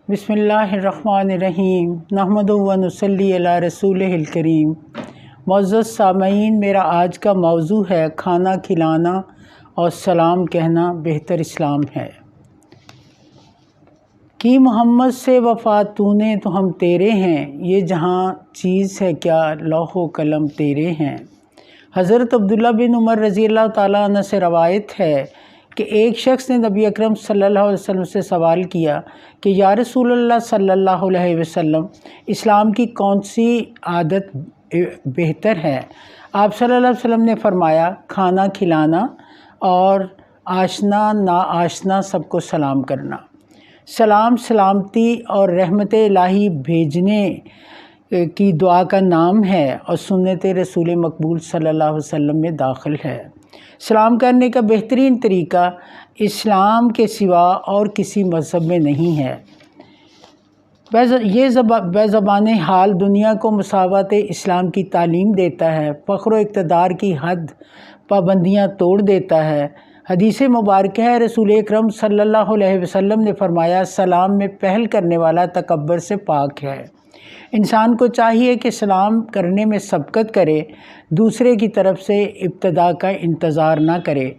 بسم اللہ الرحمن الرحیم نحمدہ و نصلی علی رسولہ الکریم۔ معزز سامعین، میرا آج کا موضوع ہے کھانا کھلانا اور سلام کہنا بہتر اسلام ہے۔ کی محمد سے وفا تو نے تو ہم تیرے ہیں، یہ جہاں چیز ہے کیا لوح و قلم تیرے ہیں۔ حضرت عبداللہ بن عمر رضی اللہ تعالیٰ عنہ سے روایت ہے کہ ایک شخص نے نبی اکرم صلی اللہ علیہ وسلم سے سوال کیا کہ یا رسول اللہ صلی اللہ علیہ وسلم، اسلام کی کون سی عادت بہتر ہے؟ آپ صلی اللہ علیہ وسلم نے فرمایا، کھانا کھلانا اور آشنا نا آشنا سب کو سلام کرنا۔ سلام سلامتی اور رحمت الہی بھیجنے کی دعا کا نام ہے اور سنت رسول مقبول صلی اللہ علیہ وسلم میں داخل ہے۔ سلام کرنے کا بہترین طریقہ اسلام کے سوا اور کسی مذہب میں نہیں ہے۔ یہ بے زبان حال دنیا کو مساوات اسلام کی تعلیم دیتا ہے، فخر و اقتدار کی حد پابندیاں توڑ دیتا ہے۔ حدیث مبارکہ ہے، رسول اکرم صلی اللہ علیہ وسلم نے فرمایا، سلام میں پہل کرنے والا تکبر سے پاک ہے۔ انسان کو چاہیے کہ سلام کرنے میں سبقت کرے، دوسرے کی طرف سے ابتدا کا انتظار نہ کرے۔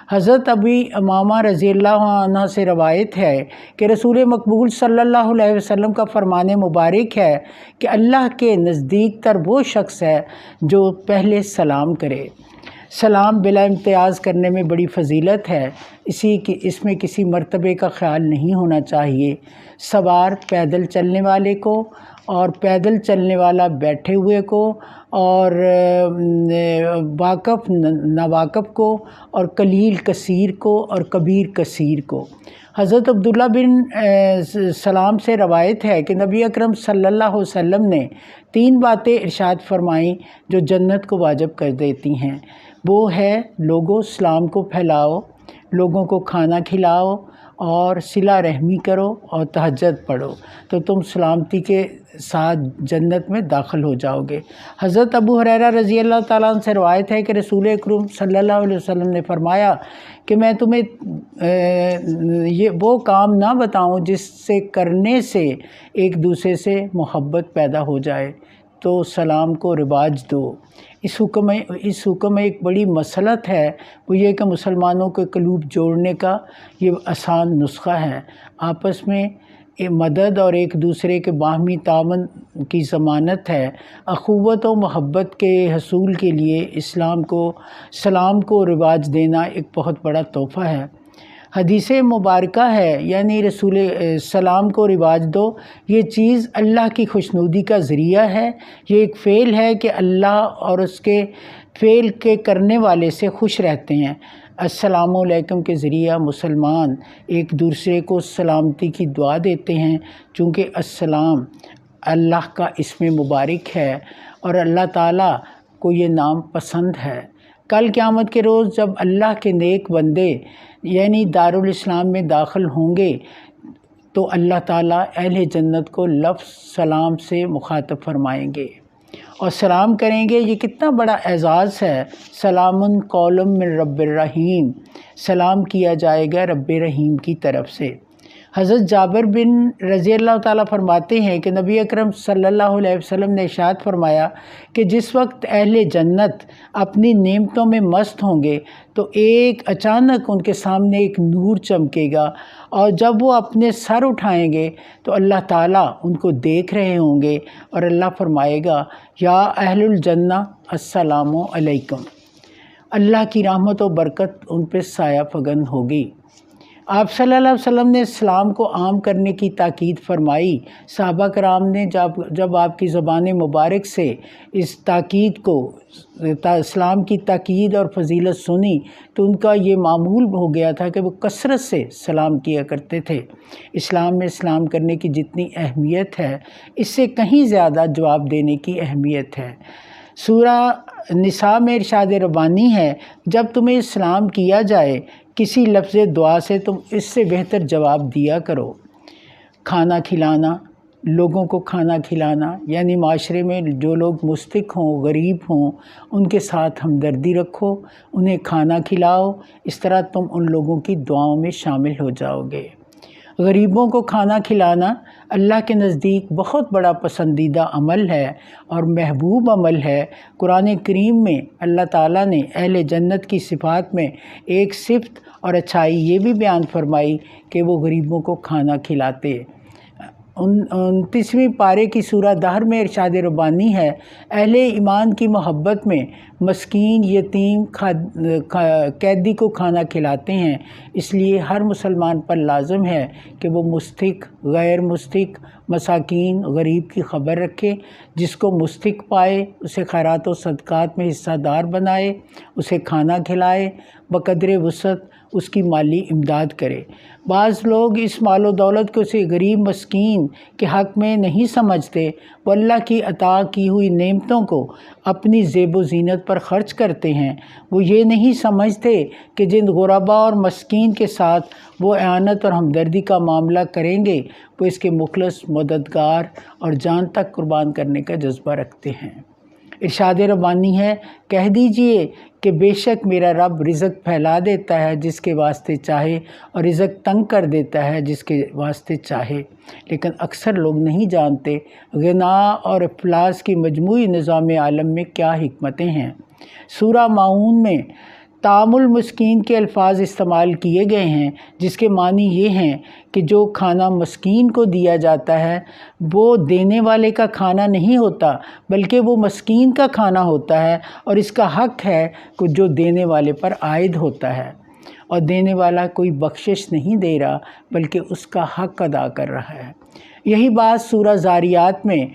حضرت ابی امامہ رضی اللہ عنہ سے روایت ہے کہ رسول مقبول صلی اللہ علیہ وسلم کا فرمان مبارک ہے کہ اللہ کے نزدیک تر وہ شخص ہے جو پہلے سلام کرے۔ سلام بلا امتیاز کرنے میں بڑی فضیلت ہے، اس میں کسی مرتبے کا خیال نہیں ہونا چاہیے۔ سوار پیدل چلنے والے کو اور پیدل چلنے والا بیٹھے ہوئے کو اور واقف ناواقف کو اور قلیل کثیر کو اور کبیر کثیر کو۔ حضرت عبداللہ بن سلام سے روایت ہے کہ نبی اکرم صلی اللہ علیہ وسلم نے 3 باتیں ارشاد فرمائیں جو جنت کو واجب کر دیتی ہیں۔ وہ ہے، لوگوں سلام کو پھیلاؤ، لوگوں کو کھانا کھلاؤ اور صلہ رحمی کرو اور تہجد پڑھو تو تم سلامتی کے ساتھ جنت میں داخل ہو جاؤ گے۔ حضرت ابو ہریرہ رضی اللہ تعالیٰ عنہ سے روایت ہے کہ رسول اکرم صلی اللہ علیہ وسلم نے فرمایا کہ میں تمہیں یہ وہ کام نہ بتاؤں جس سے کرنے سے ایک دوسرے سے محبت پیدا ہو جائے، تو سلام کو رواج دو۔ اس حکم میں ایک بڑی مصلحت ہے، وہ یہ کہ مسلمانوں کے قلوب جوڑنے کا یہ آسان نسخہ ہے۔ آپس میں مدد اور ایک دوسرے کے باہمی تعاون کی ضمانت ہے۔ اخوت و محبت کے حصول کے لیے سلام کو رواج دینا ایک بہت بڑا تحفہ ہے۔ حدیث مبارکہ ہے، یعنی رسول سلام کو رواج دو، یہ چیز اللہ کی خوشنودی کا ذریعہ ہے۔ یہ ایک فعل ہے کہ اللہ اور اس کے فعل کے کرنے والے سے خوش رہتے ہیں۔ السلام علیکم کے ذریعہ مسلمان ایک دوسرے کو سلامتی کی دعا دیتے ہیں، چونکہ السلام اللہ کا اسم مبارک ہے اور اللہ تعالیٰ کو یہ نام پسند ہے۔ کل قیامت کے روز جب اللہ کے نیک بندے یعنی دارالاسلام میں داخل ہوں گے تو اللہ تعالیٰ اہل جنت کو لفظ سلام سے مخاطب فرمائیں گے اور سلام کریں گے۔ یہ کتنا بڑا اعزاز ہے، سلام قول من رب الرحیم، سلام کیا جائے گا رب رحیم کی طرف سے۔ حضرت جابر بن رضی اللہ تعالیٰ فرماتے ہیں کہ نبی اکرم صلی اللہ علیہ وسلم نے ارشاد فرمایا کہ جس وقت اہل جنت اپنی نعمتوں میں مست ہوں گے تو اچانک ان کے سامنے ایک نور چمکے گا، اور جب وہ اپنے سر اٹھائیں گے تو اللہ تعالیٰ ان کو دیکھ رہے ہوں گے اور اللہ فرمائے گا، یا اہل الجنہ السلام علیکم۔ اللہ کی رحمت و برکت ان پہ سایہ فگن ہوگی۔ آپ صلی اللہ علیہ وسلم نے اسلام کو عام کرنے کی تاکید فرمائی۔ صحابہ کرام نے جب آپ کی زبان مبارک سے اس تاکید کو، اسلام کی تاکید اور فضیلت سنی تو ان کا یہ معمول ہو گیا تھا کہ وہ کثرت سے سلام کیا کرتے تھے۔ اسلام میں سلام کرنے کی جتنی اہمیت ہے، اس سے کہیں زیادہ جواب دینے کی اہمیت ہے۔ سورہ نساء میں ارشاد ربانی ہے، جب تمہیں سلام کیا جائے کسی لفظ دعا سے تم اس سے بہتر جواب دیا کرو۔ کھانا کھلانا، لوگوں کو کھانا کھلانا، یعنی معاشرے میں جو لوگ مستحق ہوں، غریب ہوں، ان کے ساتھ ہمدردی رکھو، انہیں کھانا کھلاؤ، اس طرح تم ان لوگوں کی دعاؤں میں شامل ہو جاؤ گے۔ غریبوں کو کھانا کھلانا اللہ کے نزدیک بہت بڑا پسندیدہ عمل ہے اور محبوب عمل ہے۔ قرآن کریم میں اللہ تعالیٰ نے اہل جنت کی صفات میں ایک صفت اور اچھائی یہ بھی بیان فرمائی کہ وہ غریبوں کو کھانا کھلاتے۔ 29ویں پارے کی سورہ دہر میں ارشاد ربانی ہے، اہل ایمان کی محبت میں مسکین، یتیم، قیدی کو کھانا کھلاتے ہیں۔ اس لیے ہر مسلمان پر لازم ہے کہ وہ مستحق، غیر مستحق، مساکین، غریب کی خبر رکھے، جس کو مستحق پائے اسے خیرات و صدقات میں حصہ دار بنائے، اسے کھانا کھلائے، بقدر وسعت اس کی مالی امداد کرے۔ بعض لوگ اس مال و دولت کو اسے غریب مسکین کے حق میں نہیں سمجھتے، وہ اللہ کی عطا کی ہوئی نعمتوں کو اپنی زیب و زینت پر خرچ کرتے ہیں۔ وہ یہ نہیں سمجھتے کہ جن غرباء اور مسکین کے ساتھ وہ اعانت اور ہمدردی کا معاملہ کریں گے وہ اس کے مخلص، مددگار اور جان تک قربان کرنے کا جذبہ رکھتے ہیں۔ ارشاد ربانی ہے، کہہ دیجئے کہ بے شک میرا رب رزق پھیلا دیتا ہے جس کے واسطے چاہے اور رزق تنگ کر دیتا ہے جس کے واسطے چاہے، لیکن اکثر لوگ نہیں جانتے غنا اور افلاس کی مجموعی نظام عالم میں کیا حکمتیں ہیں۔ سورہ ماعون میں طعام المسکین کے الفاظ استعمال کیے گئے ہیں، جس کے معنی یہ ہیں کہ جو کھانا مسکین کو دیا جاتا ہے وہ دینے والے کا کھانا نہیں ہوتا بلکہ وہ مسکین کا کھانا ہوتا ہے، اور اس کا حق ہے کہ جو دینے والے پر عائد ہوتا ہے، اور دینے والا کوئی بخشش نہیں دے رہا بلکہ اس کا حق ادا کر رہا ہے۔ یہی بات سورہ زاریات میں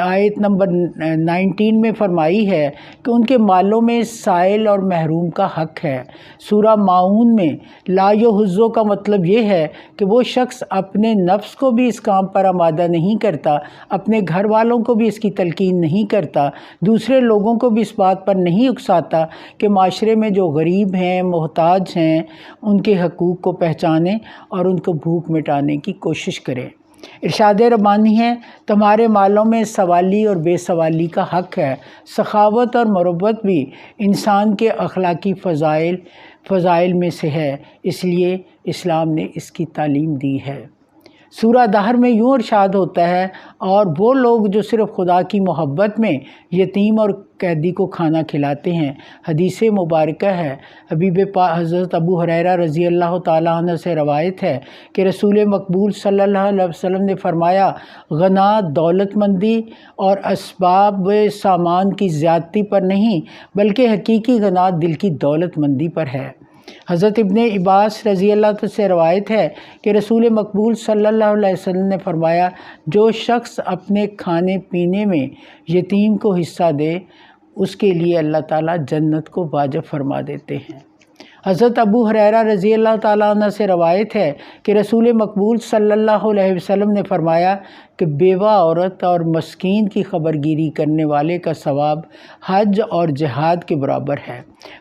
آیت نمبر 19 میں فرمائی ہے کہ ان کے مالوں میں سائل اور محروم کا حق ہے۔ سورہ ماعون میں لا یحض کا مطلب یہ ہے کہ وہ شخص اپنے نفس کو بھی اس کام پر آمادہ نہیں کرتا، اپنے گھر والوں کو بھی اس کی تلقین نہیں کرتا، دوسرے لوگوں کو بھی اس بات پر نہیں اکساتا کہ معاشرے میں جو غریب ہیں، محتاج ہیں، ان کے حقوق کو پہچانیں اور ان کو بھوک مٹانے کی کوشش کریں۔ ارشاد ربانی ہے، تمہارے مالوں میں سوالی اور بے سوالی کا حق ہے۔ سخاوت اور مروت بھی انسان کے اخلاقی فضائل میں سے ہے، اس لیے اسلام نے اس کی تعلیم دی ہے۔ سورہ دہر میں یوں ارشاد ہوتا ہے، اور وہ لوگ جو صرف خدا کی محبت میں یتیم اور قیدی کو کھانا کھلاتے ہیں۔ حدیث مبارکہ ہے، حبیب پاک حضرت ابو ہریرہ رضی اللہ تعالیٰ عنہ سے روایت ہے کہ رسول مقبول صلی اللہ علیہ وسلم نے فرمایا، غنا دولت مندی اور اسباب و سامان کی زیادتی پر نہیں بلکہ حقیقی غنا دل کی دولت مندی پر ہے۔ حضرت ابن عباس رضی اللہ عنہ سے روایت ہے کہ رسول مقبول صلی اللہ علیہ وسلم نے فرمایا، جو شخص اپنے کھانے پینے میں یتیم کو حصہ دے اس کے لیے اللہ تعالیٰ جنت کو واجب فرما دیتے ہیں۔ حضرت ابو ہریرہ رضی اللہ تعالیٰ عنہ سے روایت ہے کہ رسول مقبول صلی اللہ علیہ وسلم نے فرمایا کہ بیوہ عورت اور مسکین کی خبرگیری کرنے والے کا ثواب حج اور جہاد کے برابر ہے۔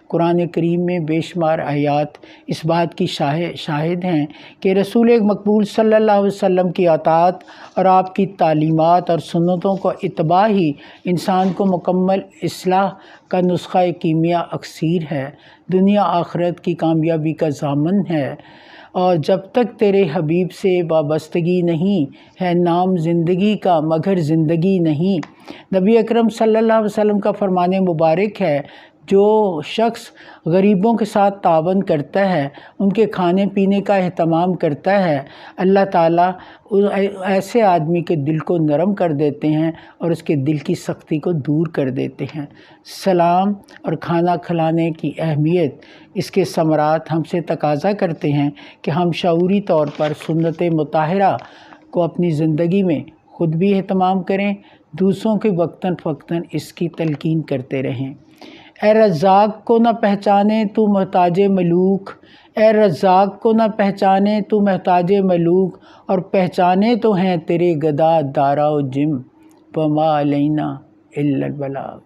قرآن کریم میں بے شمار آیات اس بات کی شاہد ہیں کہ رسول مقبول صلی اللہ علیہ وسلم کی اطاعت اور آپ کی تعلیمات اور سنتوں کو اتباع ہی انسان کو مکمل اصلاح کا نسخہ کیمیا اکسیر ہے، دنیا آخرت کی کامیابی کا ضامن ہے، اور جب تک تیرے حبیب سے وابستگی نہیں ہے نام زندگی کا مگر زندگی نہیں۔ نبی اکرم صلی اللہ علیہ وسلم کا فرمان مبارک ہے، جو شخص غریبوں کے ساتھ تعاون کرتا ہے، ان کے کھانے پینے کا اہتمام کرتا ہے، اللہ تعالیٰ ایسے آدمی کے دل کو نرم کر دیتے ہیں اور اس کے دل کی سختی کو دور کر دیتے ہیں۔ سلام اور کھانا کھلانے کی اہمیت، اس کے ثمرات ہم سے تقاضا کرتے ہیں کہ ہم شعوری طور پر سنت مطہرہ کو اپنی زندگی میں خود بھی اہتمام کریں، دوسروں کے وقتاً فوقتاً اس کی تلقین کرتے رہیں۔ اے رزاق کو نہ پہچانے تو محتاج ملوک، اے رزاق کو نہ پہچانے تو محتاج ملوک، اور پہچانے تو ہیں تیرے گدا دارا و جم، وما علینا الا البلاغ۔